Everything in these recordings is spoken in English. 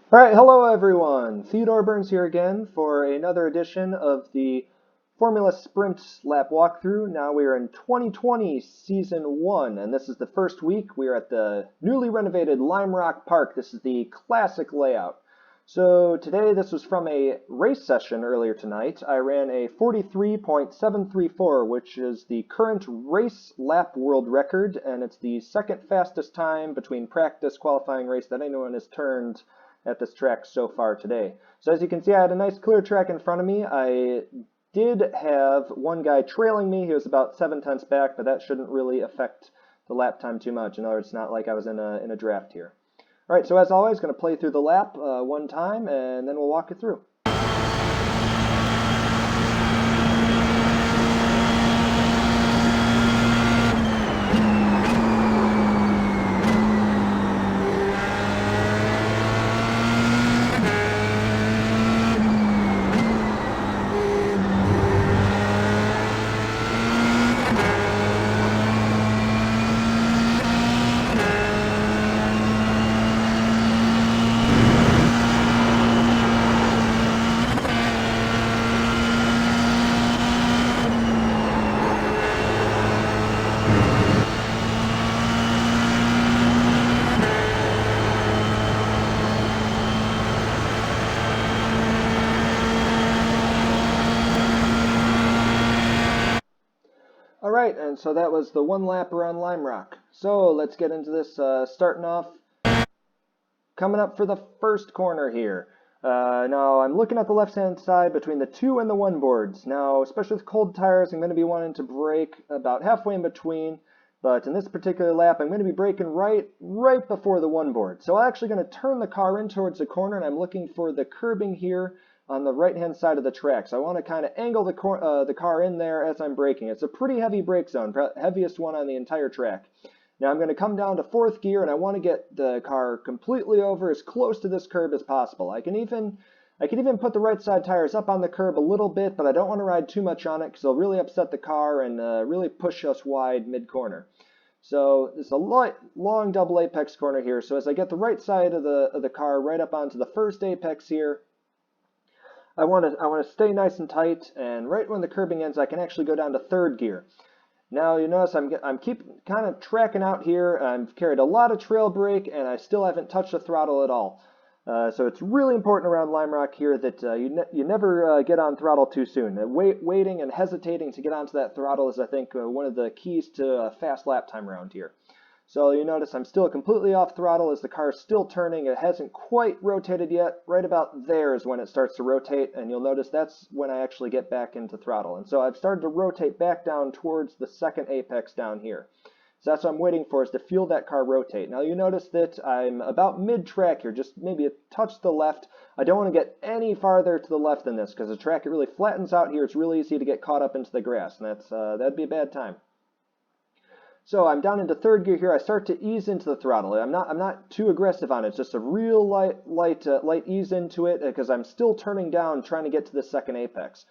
Alright, hello everyone! Theodore Burns here again for another edition of the Formula Sprint lap walkthrough. Now we are in 2020 Season 1, and this is the first week. We are at the newly renovated Limerock Park. This is the classic layout. So today, this was from a race session earlier tonight. I ran a 43.734, which is the current race lap world record, and it's the second fastest time between practice qualifying race that anyone has turned at this track so far today. So as you can see, I had a nice clear track in front of me. I did have one guy trailing me. He was about 7/10 back, but that shouldn't really affect the lap time too much. In other words, it's not like I was in a draft here. All right, so as always, going to play through the lap one time, and then we'll walk it through. Alright, and so that was the one lap around Limerock. So let's get into this, starting off, coming up for the first corner here. Now I'm looking at the left-hand side between the 2 and the 1 boards. Now, especially with cold tires, I'm going to be wanting to brake about halfway in between, but in this particular lap, I'm going to be braking right before the 1 board. So I'm actually going to turn the car in towards the corner, and I'm looking for the curbing here on the right-hand side of the track. So I want to kind of angle the car in there as I'm braking. It's a pretty heavy brake zone, heaviest one on the entire track. Now I'm going to come down to 4th gear, and I want to get the car completely over as close to this curb as possible. I can even put the right side tires up on the curb a little bit, but I don't want to ride too much on it because it'll really upset the car and really push us wide mid-corner. So this is a long double apex corner here. So as I get the right side of the car right up onto the first apex here, I want to stay nice and tight, and right when the curbing ends, I can actually go down to 3rd gear. Now you notice I'm keep kind of tracking out here. I've carried a lot of trail brake, and I still haven't touched the throttle at all. So it's really important around Limerock here that you never get on throttle too soon. Waiting and hesitating to get onto that throttle is, I think, one of the keys to a fast lap time around here. So you notice I'm still completely off throttle as the car is still turning. It hasn't quite rotated yet. Right about there is when it starts to rotate, and you'll notice that's when I actually get back into throttle. And so I've started to rotate back down towards the second apex down here. So that's what I'm waiting for, is to feel that car rotate. Now you notice that I'm about mid-track here, just maybe a touch to the left. I don't want to get any farther to the left than this because the track, it really flattens out here. It's really easy to get caught up into the grass, and that'd be a bad time. So I'm down into 3rd gear here. I start to ease into the throttle. I'm not too aggressive on it. It's just a real light ease into it because I'm still turning down, trying to get to the second apex.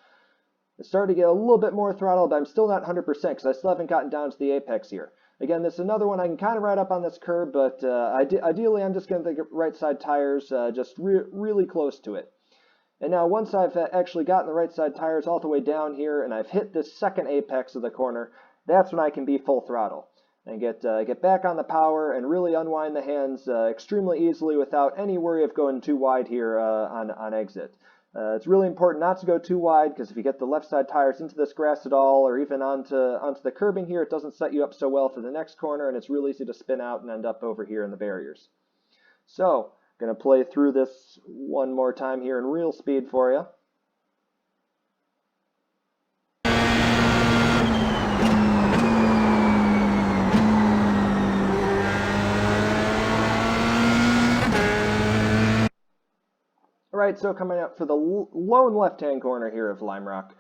I started to get a little bit more throttle, but I'm still not 100% because I still haven't gotten down to the apex here. Again, this is another one I can kind of ride up on this curb, but ideally I'm just going to get right side tires just really close to it. And now once I've actually gotten the right side tires all the way down here and I've hit this second apex of the corner, that's when I can be full throttle and get back on the power and really unwind the hands extremely easily without any worry of going too wide here on exit. It's really important not to go too wide because if you get the left side tires into this grass at all or even onto the curbing here, it doesn't set you up so well for the next corner, and it's real easy to spin out and end up over here in the barriers. So, going to play through this one more time here in real speed for you. Alright, so coming up for the lone left-hand corner here of Limerock.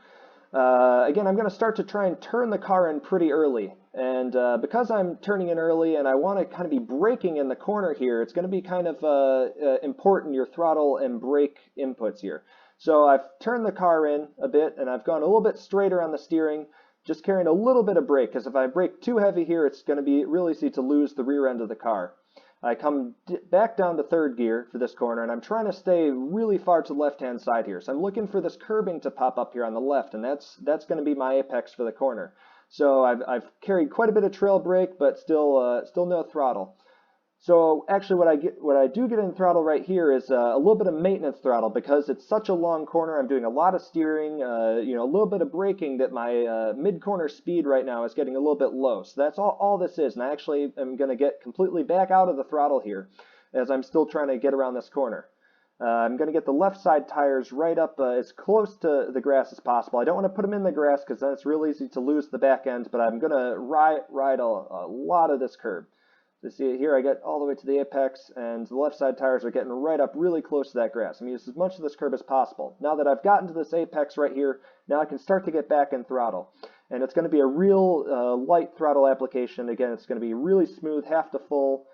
Again, I'm going to start to try and turn the car in pretty early. And because I'm turning in early and I want to kind of be braking in the corner here, it's going to be kind of important, your throttle and brake inputs here. So I've turned the car in a bit, and I've gone a little bit straighter on the steering, just carrying a little bit of brake, because if I brake too heavy here, it's going to be real easy to lose the rear end of the car. I come back down to third gear for this corner, and I'm trying to stay really far to the left-hand side here. So I'm looking for this curbing to pop up here on the left, and that's going to be my apex for the corner. So I've carried quite a bit of trail brake, but still no throttle. So actually what I do get in throttle right here is a little bit of maintenance throttle because it's such a long corner. I'm doing a lot of steering, a little bit of braking that my mid-corner speed right now is getting a little bit low. So that's all this is, and I actually am going to get completely back out of the throttle here as I'm still trying to get around this corner. I'm going to get the left side tires right up as close to the grass as possible. I don't want to put them in the grass because then it's real easy to lose the back end, but I'm going to ride a lot of this curb. So see it here, I get all the way to the apex, and the left side tires are getting right up really close to that grass. I'm using as much of this curb as possible. Now that I've gotten to this apex right here, now I can start to get back in throttle. And it's going to be a real light throttle application. Again, it's going to be really smooth, half to full,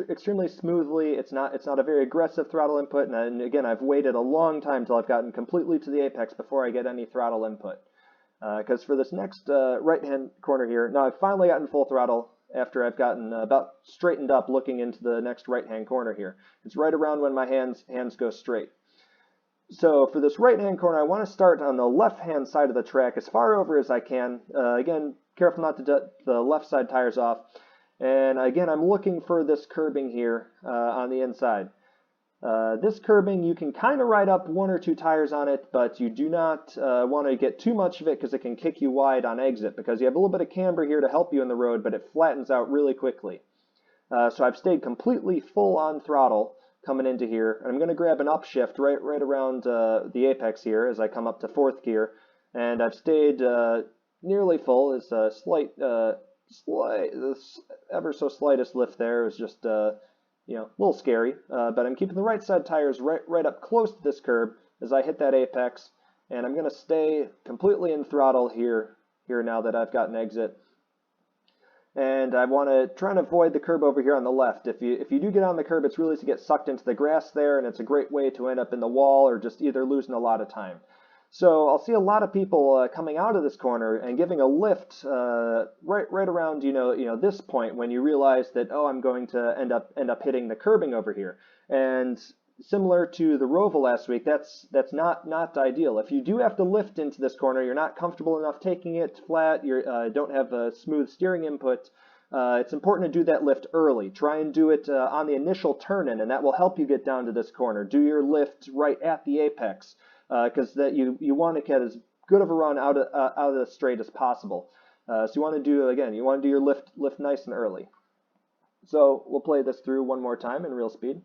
extremely smoothly. It's not a very aggressive throttle input, and again, I've waited a long time till I've gotten completely to the apex before I get any throttle input. Because for this next right-hand corner here, now I've finally gotten full throttle after I've gotten about straightened up looking into the next right-hand corner here. It's right around when my hands go straight. So for this right-hand corner, I want to start on the left-hand side of the track as far over as I can. Again, careful not to get the left side tires off. And again, I'm looking for this curbing here on the inside. This curbing, you can kind of ride up one or two tires on it, but you do not want to get too much of it because it can kick you wide on exit because you have a little bit of camber here to help you in the road, but it flattens out really quickly. So I've stayed completely full on throttle coming into here, and I'm going to grab an upshift right around the apex here as I come up to fourth gear, and I've stayed nearly full. It's a slight, this ever so slightest lift there is just a little scary, but I'm keeping the right side tires right up close to this curb as I hit that apex, and I'm going to stay completely in throttle here now that I've got an exit. And I want to try and avoid the curb over here on the left. If you do get on the curb, it's really to get sucked into the grass there, and it's a great way to end up in the wall or just either losing a lot of time. So I'll see a lot of people coming out of this corner and giving a lift right around this point when you realize that, oh, I'm going to end up hitting the curbing over here. And similar to the Roval last week, that's not ideal. If you do have to lift into this corner, you're not comfortable enough taking it flat, you don't have a smooth steering input, it's important to do that lift early. Try and do it on the initial turn-in, and that will help you get down to this corner. Do your lift right at the apex, because that you want to get as good of a run out of the straight as possible. So you want to do your lift nice and early. So we'll play this through one more time in real speed.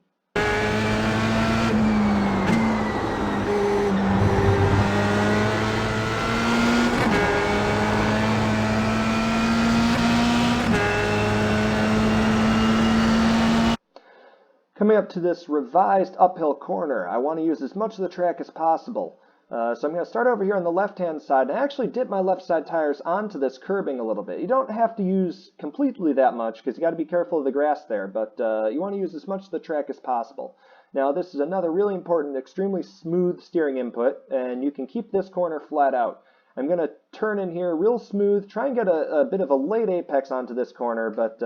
Coming up to this revised uphill corner, I want to use as much of the track as possible. So I'm going to start over here on the left-hand side and actually dip my left side tires onto this curbing a little bit. You don't have to use completely that much because you got to be careful of the grass there, but you want to use as much of the track as possible. Now this is another really important, extremely smooth steering input, and you can keep this corner flat out. I'm going to turn in here real smooth, try and get a bit of a late apex onto this corner, but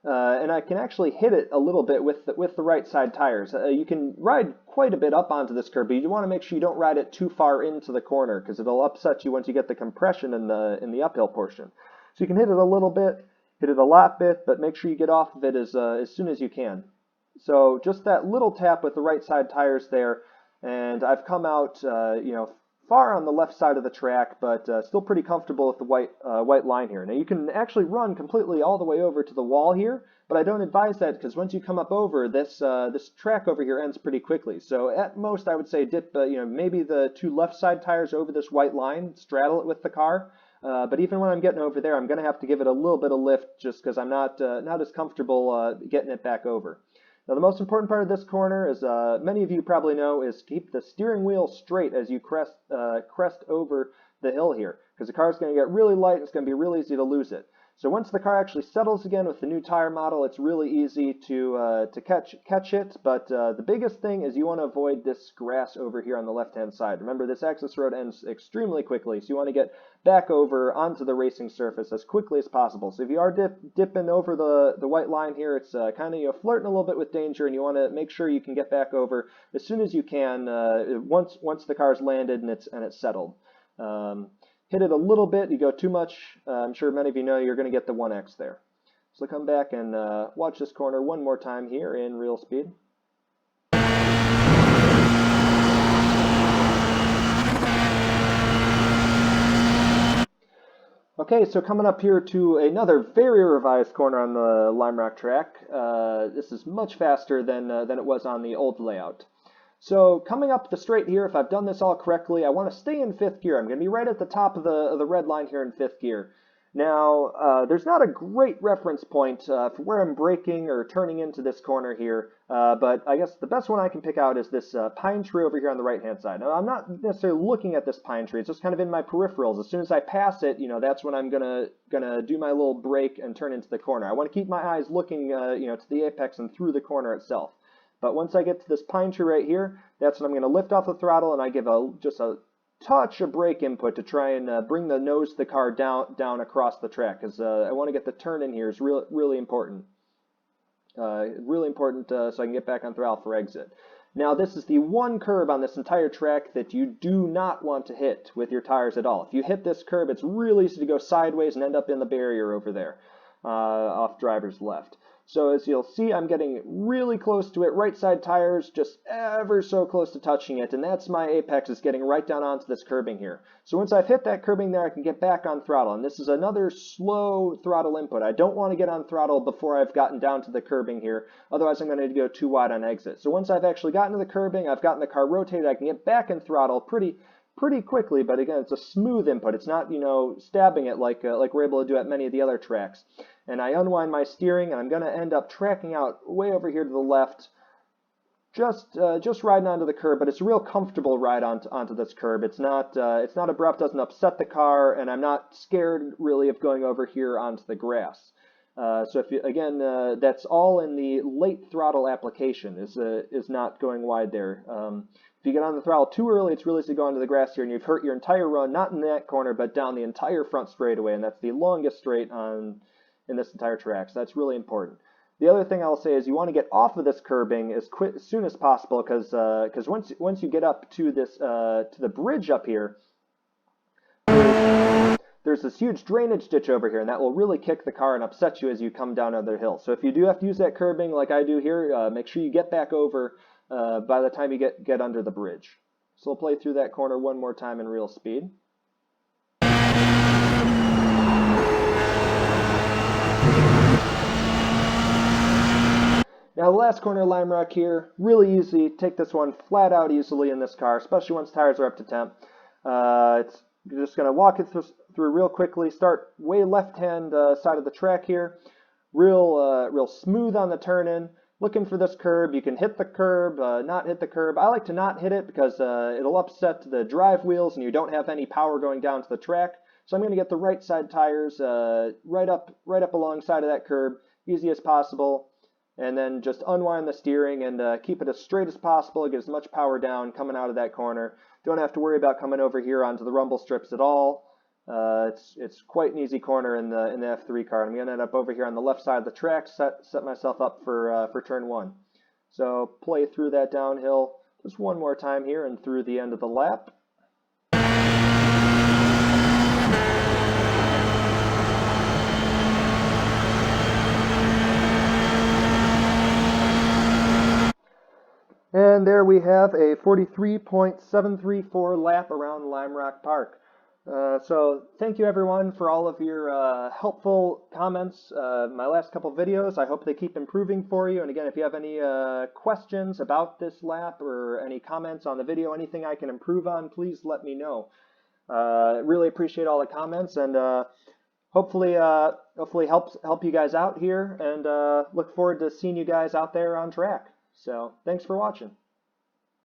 and I can actually hit it a little bit with the right side tires. You can ride quite a bit up onto this curb, but you want to make sure you don't ride it too far into the corner because it'll upset you once you get the compression in the uphill portion. So you can hit it a little bit, hit it a lot bit, but make sure you get off of it as soon as you can. So just that little tap with the right side tires there, and I've come out far on the left side of the track, but still pretty comfortable with the white line here. Now you can actually run completely all the way over to the wall here, but I don't advise that because once you come up over this track over here ends pretty quickly. So at most I would say dip maybe the two left side tires over this white line, straddle it with the car. But even when I'm getting over there, I'm going to have to give it a little bit of lift just because I'm not as comfortable getting it back over. Now the most important part of this corner, as many of you probably know, is keep the steering wheel straight as you crest over the hill here, because the car is going to get really light and it's going to be real easy to lose it. So once the car actually settles again with the new tire model, it's really easy to catch it. But the biggest thing is you want to avoid this grass over here on the left-hand side. Remember, this access road ends extremely quickly, so you want to get back over onto the racing surface as quickly as possible. So if you are dipping over the white line here, it's kind of flirting a little bit with danger, and you want to make sure you can get back over as soon as you can once the car's landed and it's settled. Hit it a little bit, you go too much, I'm sure many of you know you're going to get the 1X there. So come back and watch this corner one more time here in real speed. Okay, so coming up here to another very revised corner on the Limerock track. This is much faster than it was on the old layout. So coming up the straight here, if I've done this all correctly, I want to stay in 5th gear. I'm going to be right at the top of the red line here in 5th gear. Now, there's not a great reference point for where I'm braking or turning into this corner here, but I guess the best one I can pick out is this pine tree over here on the right-hand side. Now, I'm not necessarily looking at this pine tree. It's just kind of in my peripherals. As soon as I pass it, that's when I'm gonna do my little brake and turn into the corner. I want to keep my eyes looking, to the apex and through the corner itself. But once I get to this pine tree right here, that's when I'm going to lift off the throttle and I give just a touch of brake input to try and bring the nose of the car down across the track, because I want to get the turn in here is really important. Really important so I can get back on throttle for exit. Now this is the one curb on this entire track that you do not want to hit with your tires at all. If you hit this curb, it's really easy to go sideways and end up in the barrier over there off driver's left. So as you'll see, I'm getting really close to it. Right side tires just ever so close to touching it, and that's my apex is getting right down onto this curbing here. So once I've hit that curbing there, I can get back on throttle, and this is another slow throttle input. I don't want to get on throttle before I've gotten down to the curbing here, otherwise I'm going to go too wide on exit. So once I've actually gotten to the curbing, I've gotten the car rotated, I can get back in throttle pretty quickly, but again, it's a smooth input. It's not, stabbing it like we're able to do at many of the other tracks. And I unwind my steering, and I'm going to end up tracking out way over here to the left, just riding onto the curb, but it's a real comfortable ride onto this curb. It's not abrupt, doesn't upset the car, and I'm not scared really of going over here onto the grass. So if you, again, that's all in the late throttle application, is not going wide there. If you get on the throttle too early, it's really easy to go onto the grass here, and you've hurt your entire run, not in that corner, but down the entire front straightaway, and that's the longest straight in this entire track, so that's really important. The other thing I'll say is you want to get off of this curbing as soon as possible, because once you get up to this to the bridge up here, there's this huge drainage ditch over here, and that will really kick the car and upset you as you come down another hill. So if you do have to use that curbing like I do here, make sure you get back over by the time you get under the bridge. So we'll play through that corner one more time in real speed. Now the last corner of Limerock here, really easy. Take this one flat out easily in this car, especially once tires are up to temp. You're just going to walk it through real quickly. Start way left-hand side of the track here. Real smooth on the turn-in. Looking for this curb. You can hit the curb, not hit the curb. I like to not hit it because it'll upset the drive wheels and you don't have any power going down to the track. So I'm going to get the right side tires right up alongside of that curb, easy as possible. And then just unwind the steering and keep it as straight as possible, get as much power down coming out of that corner. Don't have to worry about coming over here onto the rumble strips at all. It's quite an easy corner in the F3 car. I'm going to end up over here on the left side of the track, set myself up for turn 1. So play through that downhill just one more time here and through the end of the lap. And there we have a 43.734 lap around Limerock Park. So thank you everyone for all of your helpful comments. My last couple videos, I hope they keep improving for you. And again, if you have any questions about this lap or any comments on the video, anything I can improve on, please let me know. Really appreciate all the comments, and hopefully help you guys out here, and look forward to seeing you guys out there on track. So thanks for watching.